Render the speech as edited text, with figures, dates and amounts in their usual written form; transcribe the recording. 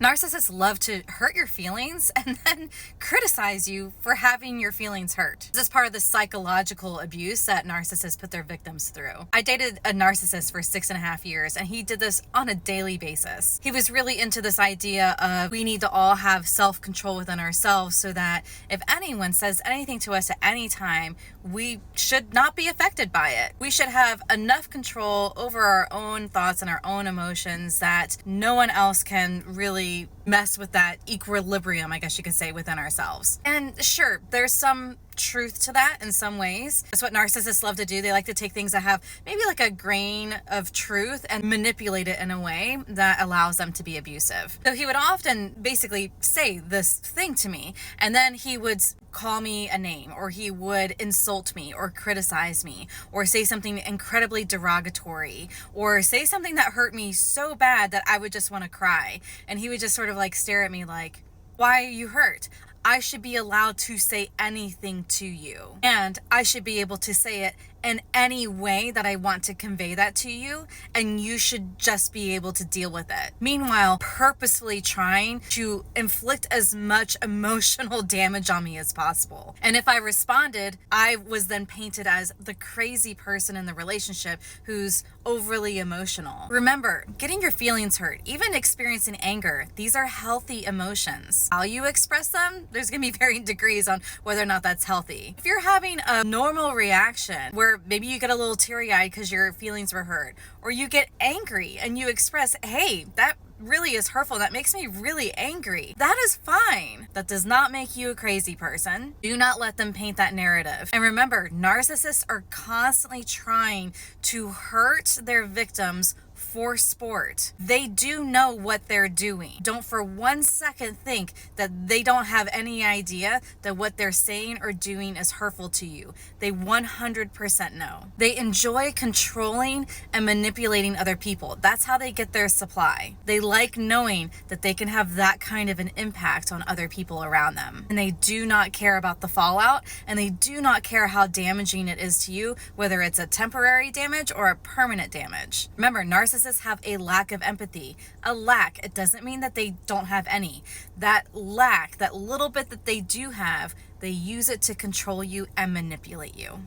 Narcissists love to hurt your feelings and then criticize you for having your feelings hurt. This is part of the psychological abuse that narcissists put their victims through. I dated a narcissist for 6.5 years, and he did this on a daily basis. He was really into this idea of we need to all have self-control within ourselves so that if anyone says anything to us at any time, we should not be affected by it. We should have enough control over our own thoughts and our own emotions that no one else can really mess with that equilibrium, I guess you could say, within ourselves. And sure, there's some truth to that in some ways. That's what narcissists love to do. They like to take things that have maybe like a grain of truth and manipulate it in a way that allows them to be abusive. So he would often basically say this thing to me, and then he would call me a name, or he would insult me or criticize me, or say something incredibly derogatory, or say something that hurt me so bad that I would just want to cry. And he would just sort of like stare at me like, why are you hurt? I should be allowed to say anything to you, and I should be able to say it in any way that I want to convey that to you, and you should just be able to deal with it. Meanwhile, purposefully trying to inflict as much emotional damage on me as possible. And if I responded, I was then painted as the crazy person in the relationship who's overly emotional. Remember, getting your feelings hurt, even experiencing anger, these are healthy emotions. How you express them, there's gonna be varying degrees on whether or not that's healthy. If you're having a normal reaction where maybe you get a little teary-eyed because your feelings were hurt, or you get angry and you express, hey, that really is hurtful, that makes me really angry, that is fine. That does not make you a crazy person. Do not let them paint that narrative. And remember, narcissists are constantly trying to hurt their victims for sport. They do know what they're doing. Don't for 1 second think that they don't have any idea that what they're saying or doing is hurtful to you. They 100% know. They enjoy controlling and manipulating other people. That's how they get their supply. They like knowing that they can have that kind of an impact on other people around them. And they do not care about the fallout, and they do not care how damaging it is to you, whether it's a temporary damage or a permanent damage. Remember, narcissists have a lack of empathy. A lack, it doesn't mean that they don't have any. That lack, that little bit that they do have, they use it to control you and manipulate you.